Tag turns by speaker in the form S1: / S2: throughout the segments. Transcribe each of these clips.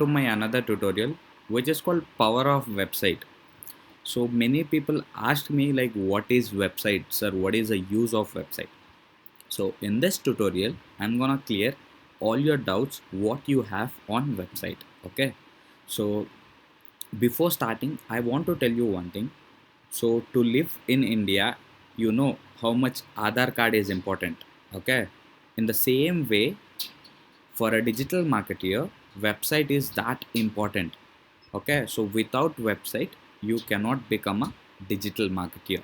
S1: to my another tutorial which is called power of website. So many people ask me like what is website, sir, what is the use of website? So in this tutorial I'm gonna clear all your doubts what you have on website. Okay, so before starting I want to tell you one thing. So to live in India, you know how much Aadhaar card is important. Okay, in the same way, for a digital marketer, website is that important. Okay, so without website you cannot become a digital marketer.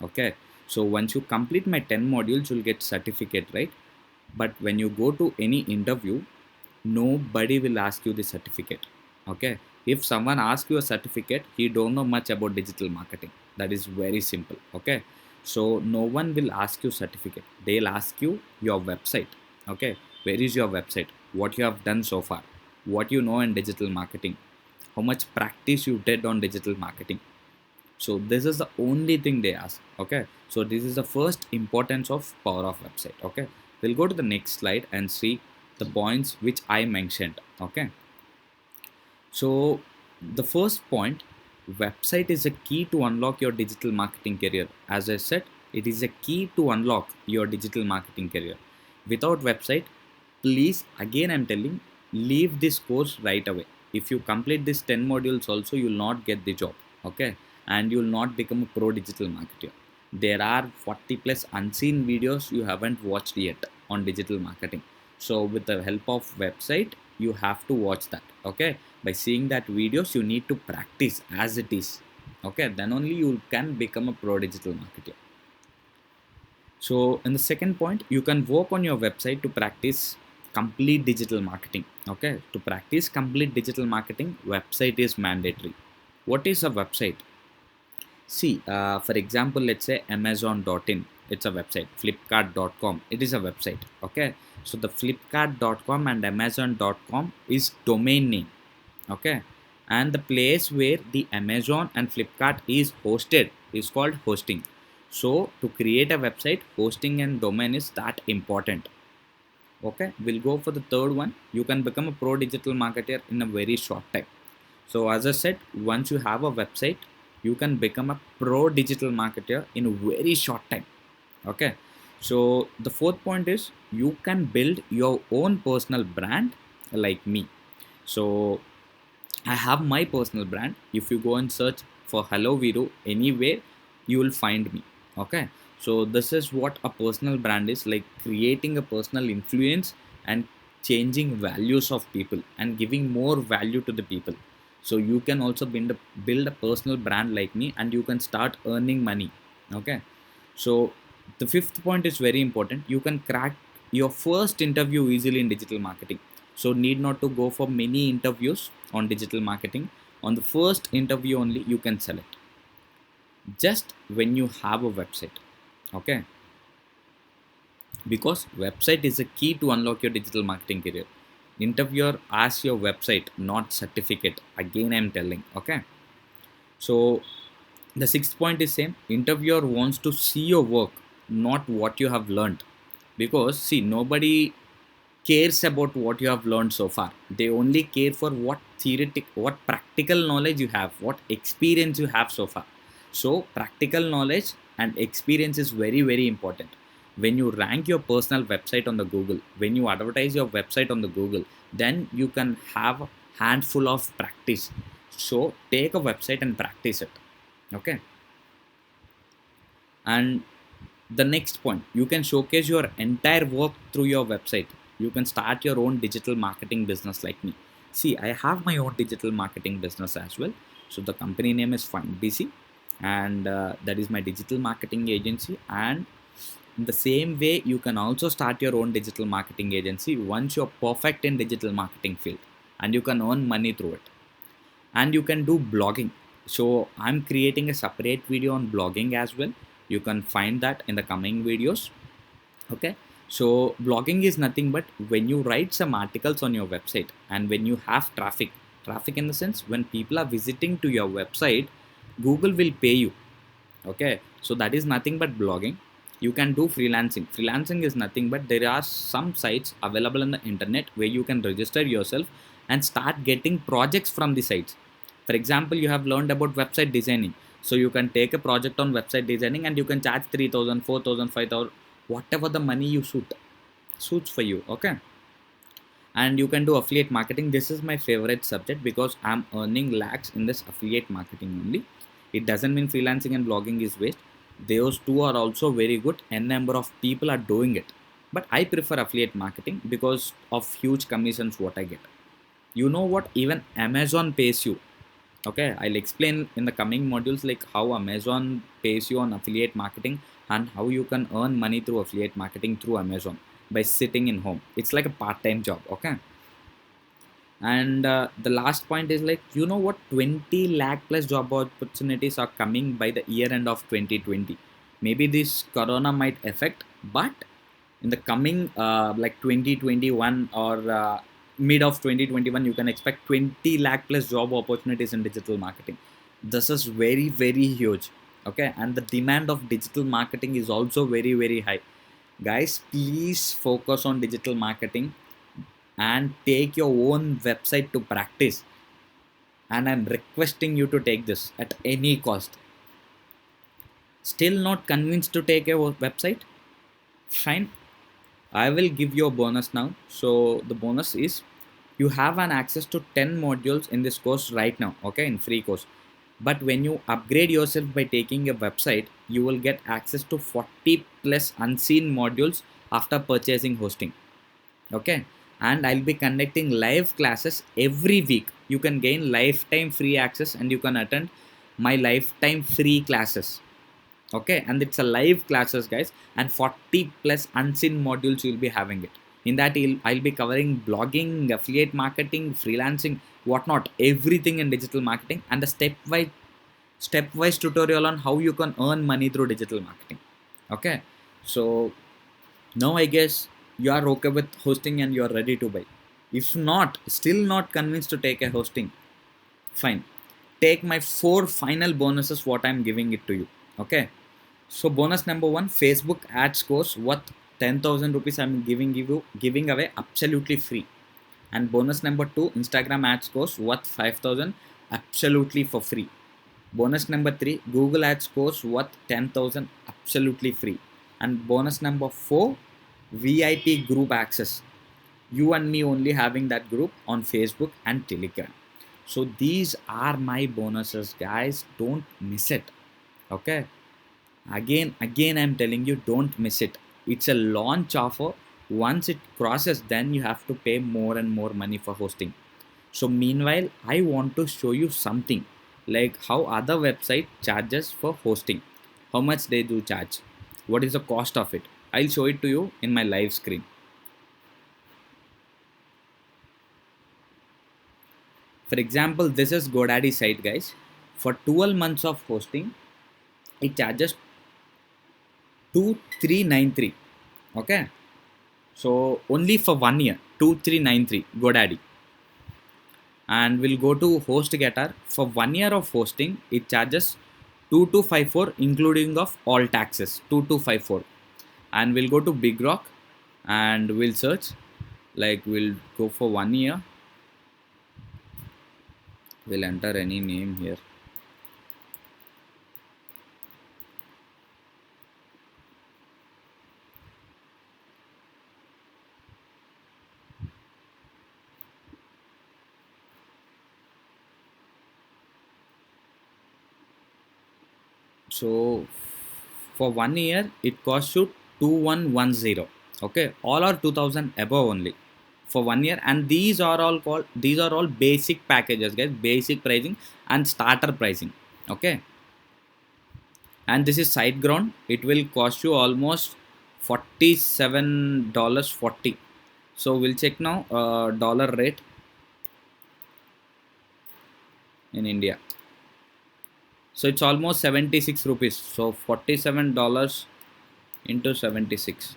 S1: Okay, so once you complete my 10 modules you'll get certificate, right? But when you go to any interview, nobody will ask you the certificate. Okay, if someone asks you a certificate, he don't know much about digital marketing. That is very simple. Okay, so no one will ask you certificate, they'll ask you your website. Okay, where is your website, what you have done so far, what you know in digital marketing, how much practice you did on digital marketing. So this is the only thing they ask. Okay, so this is the first importance of power of website. Okay, we'll go to the next slide and see the points which I mentioned. Okay, so the first point, website is a key to unlock your digital marketing career. As I said, it is a key to unlock your digital marketing career. Without website, please, again I'm telling, leave this course right away. If you complete this 10 modules also, you will not get the job. Okay, and you will not become a pro digital marketer. There are 40 plus unseen videos you haven't watched yet on digital marketing. So with the help of website, you have to watch that. Okay, by seeing that videos you need to practice as it is. Okay, then only you can become a pro digital marketer. So in the second point, you can work on your website to practice complete digital marketing. Okay, to practice complete digital marketing, website is mandatory. What is a website? See, for example, let's say Amazon.in, it's a website. Flipkart.com, it is a website. Okay, so the Flipkart.com and Amazon.com is domain name. Okay, and the place where the Amazon and Flipkart is hosted is called hosting. So to create a website, hosting and domain is that important. Okay, we'll go for the third one. You can become a pro digital marketer in a very short time. So as I said, once you have a website, you can become a pro digital marketer in a very short time. Okay, so the fourth point is you can build your own personal brand like me. So I have my personal brand. If you go and search for Hello Viru anywhere, you will find me. Okay, so this is what a personal brand is like, creating a personal influence and changing values of people and giving more value to the people. So you can also build a personal brand like me and you can start earning money. Okay, so the fifth point is very important. You can crack your first interview easily in digital marketing. So need not to go for many interviews on digital marketing. On the first interview only you can select, just when you have a website. Okay, because website is a key to unlock your digital marketing career. Interviewer asks your website, not certificate, again I'm telling. Okay, so the sixth point is same. Interviewer wants to see your work, not what you have learned. Because see, nobody cares about what you have learned so far. They only care for what what practical knowledge you have, what experience you have so far. So practical knowledge and experience is very very important. When you rank your personal website on the Google, when you advertise your website on the Google, then you can have a handful of practice. So take a website and practice it. Okay, and the next point, you can showcase your entire work through your website. You can start your own digital marketing business like me. See, I have my own digital marketing business as well. So the company name is FundBC, and that is my digital marketing agency. And in the same way, you can also start your own digital marketing agency once you're perfect in digital marketing field, and you can earn money through it. And you can do blogging. So I'm creating a separate video on blogging as well. You can find that in the coming videos. Okay, so blogging is nothing but when you write some articles on your website and when you have traffic in the sense when people are visiting to your website, Google will pay you. Okay, so that is nothing but blogging. You can do freelancing is nothing but there are some sites available on the internet where you can register yourself and start getting projects from the sites. For example, you have learned about website designing, so you can take a project on website designing and you can charge 3,000, 4,000, 5,000, whatever the money you suits for you. Okay. And you can do affiliate marketing. This is my favorite subject because I'm earning lakhs in this affiliate marketing only. It doesn't mean freelancing and blogging is waste. Those two are also very good, n number of people are doing it, but I prefer affiliate marketing because of huge commissions what I get. You know what, even Amazon pays you. Okay, I'll explain in the coming modules like how Amazon pays you on affiliate marketing and how you can earn money through affiliate marketing through Amazon by sitting in home. It's like a part-time job. Okay. And the last point is like, you know what, 20 lakh plus job opportunities are coming by the year end of 2020. Maybe this corona might affect, but in the coming like 2021 or mid of 2021, you can expect 20 lakh plus job opportunities in digital marketing. This is very very huge. Okay, and the demand of digital marketing is also very very high. Guys, please focus on digital marketing and take your own website to practice, and I'm requesting you to take this at any cost. Still not convinced to take a website? Fine, I will give you a bonus now. So the bonus is, you have an access to 10 modules in this course right now, okay, in free course. But when you upgrade yourself by taking a website, you will get access to 40 plus unseen modules after purchasing hosting. Okay, and I'll be conducting live classes every week. You can gain lifetime free access and you can attend my lifetime free classes. Okay, and it's a live classes, guys, and 40 plus unseen modules you'll be having it. In that, I'll be covering blogging, affiliate marketing, freelancing, whatnot, everything in digital marketing, and a step-wise tutorial on how you can earn money through digital marketing. Okay, so now I guess you are okay with hosting and you are ready to buy. If not, still not convinced to take a hosting, fine. Take my 4 final bonuses what I'm giving it to you. Okay. So bonus number one, Facebook ads course worth 10,000 rupees I'm giving away absolutely free. And bonus number two, Instagram ads course worth 5,000 absolutely for free. Bonus number three, Google ads course worth 10,000 absolutely free. And bonus number four, VIP group access. You and me only having that group on Facebook and Telegram. So these are my bonuses, guys. Don't miss it. Okay. Again, I'm telling you, don't miss it. It's a launch offer. Once it crosses, then you have to pay more and more money for hosting. So meanwhile, I want to show you something like how other website charges for hosting. How much they do charge? What is the cost of it? I'll show it to you in my live screen. For example, this is GoDaddy site, guys. For 12 months of hosting, it charges 2393. Okay, so only for 1 year, 2393 GoDaddy. And we'll go to HostGator. For 1 year of hosting, it charges 2254 including of all taxes, 2254. And we'll go to BigRock and we'll search, like we'll go for 1 year. We'll enter any name here. So for 1 year, it costs you 2110. Okay, all are 2000 above only for 1 year, and these are all basic packages, guys. Basic pricing and starter pricing. Okay, and this is SiteGround. It will cost you almost $47.40. So we'll check now dollar rate in India. So it's almost 76 rupees. So $47 into 76.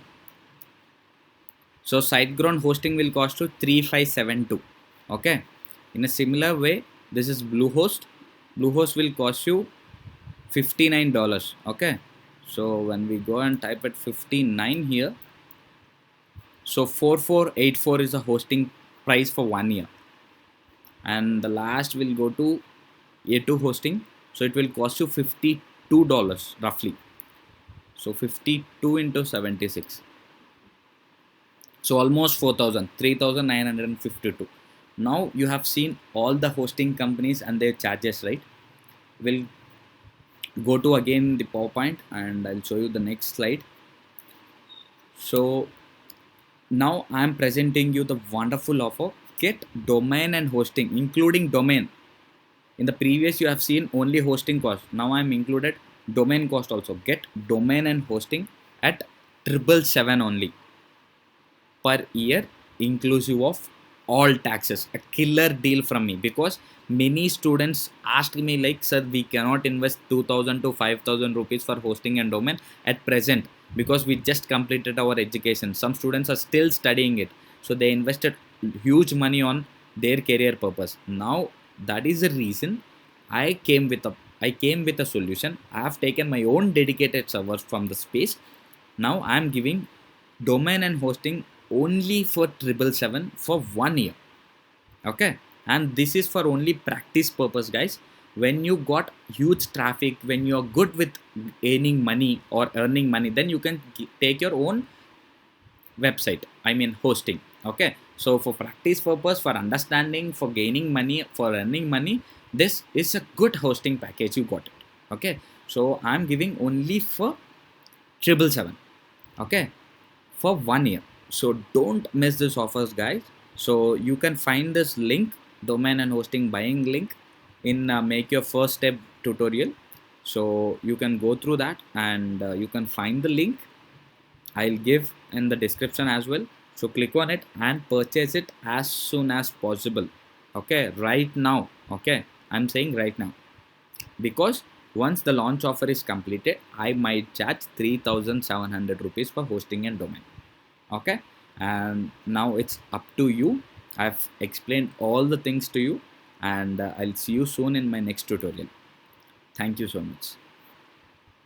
S1: So SiteGround hosting will cost you 3572. Okay. In a similar way, this is Bluehost. Bluehost will cost you $59. Okay. So when we go and type at 59 here, so 4484 is the hosting price for 1 year. and the last will go to A2 hosting. So it will cost you $52 roughly. So 52 into 76. So almost 4,000, 3,952. Now you have seen all the hosting companies and their charges, right? We'll go to again the PowerPoint and I'll show you the next slide. So now I'm presenting you the wonderful offer. Get domain and hosting, including domain. In the previous you have seen only hosting cost. Now I'm included domain cost also. Get domain and hosting at 777 only per year, inclusive of all taxes. A killer deal from me, because many students asked me like, sir, we cannot invest 2000 to 5000 rupees for hosting and domain at present, because we just completed our education. Some students are still studying it, so they invested huge money on their career purpose. Now that is the reason I came with a solution. I have taken my own dedicated servers from the space. Now I am giving domain and hosting only for 777 for 1 year. Okay, and this is for only practice purpose, guys. When you got huge traffic, when you are good with earning money or earning money, then you can take your own website, I mean hosting. Okay, so for practice purpose, for understanding, for gaining money, for earning money, this is a good hosting package. You got it. Okay, so I'm giving only for 777. Okay, for 1 year. So don't miss this offers, guys. So you can find this link, domain and hosting buying link, in make your first step tutorial. So you can go through that and you can find the link. I'll give in the description as well. So click on it and purchase it as soon as possible. Okay, right now. Okay, I'm saying right now, because once the launch offer is completed, I might charge 3,700 rupees for hosting and domain. Okay, and now it's up to you. I've explained all the things to you, and I'll see you soon in my next tutorial. Thank you so much.